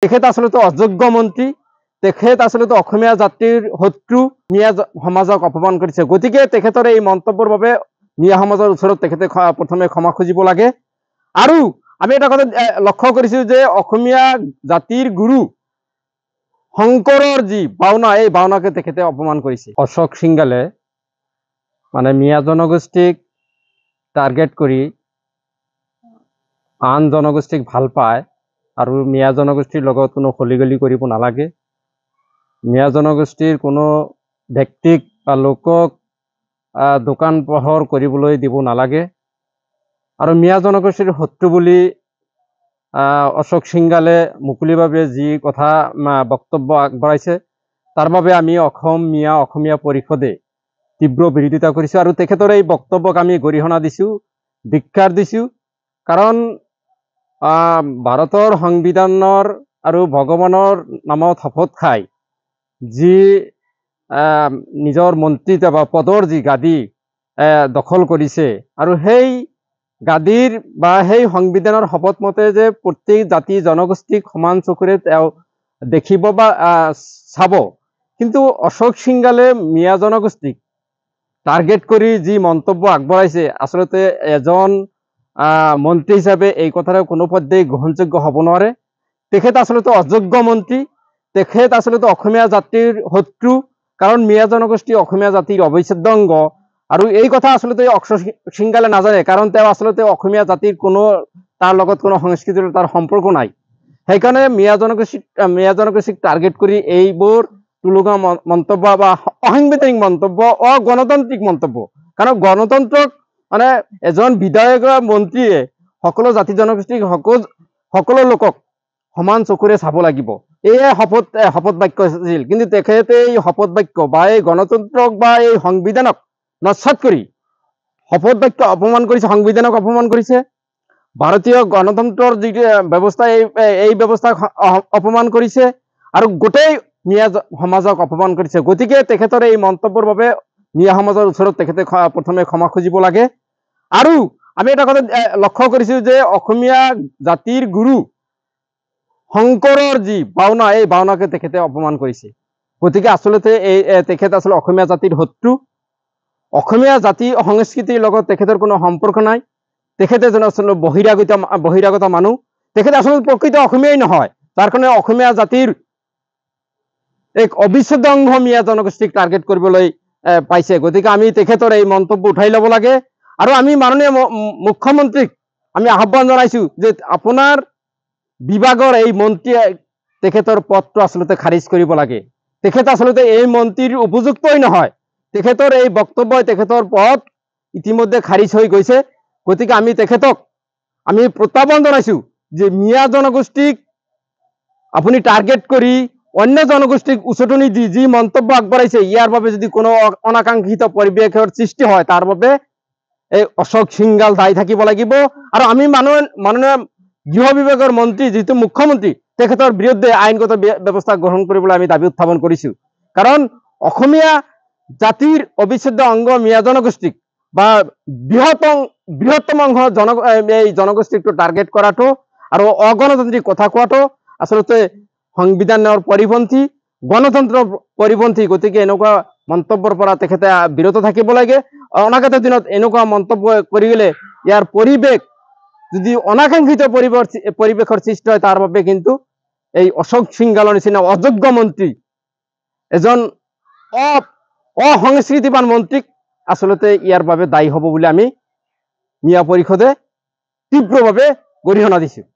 তেখেত আসলে অযোগ্য মন্ত্ৰী, তেখেত আসলে অসমীয়া জাতিৰ শত্ৰু, মিয়া সমাজক অপমান কৰিছে। গতিকে তেখেতৰ এই মন্তব্যৰ বাবে মিয়া সমাজৰ ওচৰত তেখেতে প্ৰথমে ক্ষমা খুজিব লাগে। আৰু আমি এটা কথা লক্ষ্য কৰিছো যে অসমীয়া জাতিৰ গুৰু শংকৰৰ যি ভাওনা, এই ভাওনাকে তেখেতে অপমান কৰিছে। অশোক সিংগালে মানে মিয়া জনগোষ্ঠীক টাৰ্গেট কৰি আন জনগোষ্ঠীক ভাল পায় আৰু মিয়া জনগোষ্ঠীৰ লগত কোনো খলিগলি কৰিব নালাগে। মিয়া জনগোষ্ঠীৰ কোনো ব্যক্তিক বা লোকক দোকান পোহৰ কৰিবলৈ দিব নালাগে। আৰু মিয়া জনগোষ্ঠীৰ শত্ৰু বুলি অশোক সিংগালে মুকলিভাৱে যি কথা বক্তব্য আগবঢ়াইছে, তাৰ বাবে আমি অসমীয়া পৰিষদে তীব্ৰ বিৰোধিতা কৰিছোঁ আৰু তেখেতৰ এই বক্তব্যক আমি গৰিহণা দিছোঁ, ধিক্কাৰ দিছোঁ। কাৰণ ভাৰতৰ সংবিধানৰ আৰু ভগৱানৰ নামত শপত খাই যি নিজৰ মন্ত্ৰীত্ব বা পদৰ যি গাদী দখল কৰিছে, আৰু সেই গাদীৰ বা সেই সংবিধানৰ শপত মতে যে প্ৰত্যেক জাতি জনগোষ্ঠীক সমান চকুৰে তেওঁ দেখিব বা চাব, কিন্তু অশোক সিংগালে মিয়া জনগোষ্ঠীক টাৰ্গেট কৰি যি মন্তব্য আগবঢ়াইছে, আচলতে এজন মন্ত্ৰী হিচাপে এই কথাটো কোনোপধ্যেই গ্ৰহণযোগ্য হ'ব নোৱাৰে। তেখেত আচলতে অযোগ্য মন্ত্ৰী, তেখেত আচলতে অসমীয়া জাতিৰ শত্ৰু। কাৰণ মিয়া জনগোষ্ঠী অসমীয়া জাতিৰ অবিচ্ছেদ্য অংগ, আৰু এই কথা আচলতে অশোক সিংগালে নাজানে। কাৰণ তেওঁ আচলতে অসমীয়া জাতিৰ তাৰ লগত কোনো সংস্কৃতিৰ তাৰ সম্পৰ্ক নাই। সেইকাৰণে মিয়া জনগোষ্ঠীক টাৰ্গেট কৰি এইবোৰ তুলুঙা মন্তব্য বা অসাংবিধানিক মন্তব্য, অগণতান্ত্ৰিক মন্তব্য। কাৰণ গণতন্ত্ৰক মানে এজন বিধায়ক বা মন্ত্ৰীয়ে সকলো জাতি জনগোষ্ঠীক সকলো লোকক সমান চকুৰে চাব লাগিব, এয়ে শপত বাক্য আছিল। কিন্তু তেখেতে এই শপত বাক্য বা এই গণতন্ত্ৰক বা এই সংবিধানক নস্যাৎ কৰি শপত বাক্য অপমান কৰিছে, সংবিধানক অপমান কৰিছে, ভাৰতীয় গণতন্ত্ৰৰ যি ব্যৱস্থা এই ব্যৱস্থাক অপমান কৰিছে, আৰু গোটেই মিয়া সমাজক অপমান কৰিছে। গতিকে তেখেতৰ এই মন্তব্যৰ বাবে মিয়া সমাজৰ ওচৰত তেখেতে প্ৰথমে ক্ষমা খুজিব লাগে। আৰু আমি এটা কথা লক্ষ্য কৰিছো যে অসমীয়া জাতিৰ গুৰু শংকৰৰ যি ভাওনা, এই ভাওনাকে তেখেতে অপমান কৰিছে। গতিকে আচলতে তেখেত অসমীয়া জাতিৰ শত্ৰু, অসমীয়া জাতি সংস্কৃতিৰ লগত তেখেতৰ কোনো সম্পৰ্ক নাই। তেখেতে যেন আচলতে বহিৰাগত মানুহ, তেখেতে আচলতে প্ৰকৃত অসমীয়াই নহয়, তাৰ কাৰণে অসমীয়া জাতিৰ এক অবিচ্ছেদ্য অংগ মিয়া জনগোষ্ঠীক টাৰ্গেট কৰিবলৈ পাইছে। গতিকে আমি তেখেতৰ এই মন্তব্য উঠাই ল'ব লাগে। আৰু আমি মাননীয় মুখ্যমন্ত্ৰীক আমি আহ্বান জনাইছো যে আপোনাৰ বিভাগৰ এই মন্ত্ৰীয়ে তেখেতৰ পদটো আচলতে খাৰিজ কৰিব লাগে। তেখেত আচলতে এই মন্ত্ৰীৰ উপযুক্তই নহয়। তেখেতৰ এই বক্তব্যই তেখেতৰ পদ ইতিমধ্যে খাৰিজ হৈ গৈছে। গতিকে আমি তেখেতক প্ৰত্যাহ্বান জনাইছো যে মিয়া জনগোষ্ঠীক আপুনি টাৰ্গেট কৰি অন্য জনগোষ্ঠীক উচটনি দি যি মন্তব্য আগবঢ়াইছে, ইয়াৰ বাবে যদি কোনো অনাকাংক্ষিত পৰিৱেশৰ সৃষ্টি হয়, তাৰ বাবে এই অশোক সিংগাল দায়ী থাকিব লাগিব। আৰু আমি মাননীয় গৃহ বিভাগৰ মন্ত্ৰী যিটো মুখ্যমন্ত্ৰী, তেখেতৰ বিৰুদ্ধে আইনগত ব্যৱস্থা গ্ৰহণ কৰিবলৈ আমি দাবী উত্থাপন কৰিছো। কাৰণ অসমীয়া জাতিৰ অবিচ্ছেদ্য অংগ মিয়া জনগোষ্ঠীক বা বৃহত্তম অংশ এই জনগোষ্ঠীকটো টাৰ্গেট কৰাটো আৰু অগণতান্ত্ৰিক কথা কোৱাটো আচলতে সংবিধানৰ পৰিপন্থী, গণতন্ত্ৰৰ পৰিপন্থী। গতিকে এনেকুৱা মন্তব্যৰ পৰা তেখেতে বিৰত থাকিব লাগে। অনাগত দিনত এনেকুৱা মন্তব্য কৰি গ'লে ইয়াৰ পৰিৱেশ যদি অনাকাংক্ষিত পৰিৱেশৰ সৃষ্টি হয়, তাৰ বাবে কিন্তু এই অশোক সিংগালৰ নিচিনা অযোগ্য মন্ত্ৰী, এজন অসংস্কৃতিবান মন্ত্ৰীক আচলতে ইয়াৰ বাবে দায়ী হ'ব বুলি আমি মিয়া পৰিষদে তীব্ৰভাৱে গৰিহণা দিছোঁ।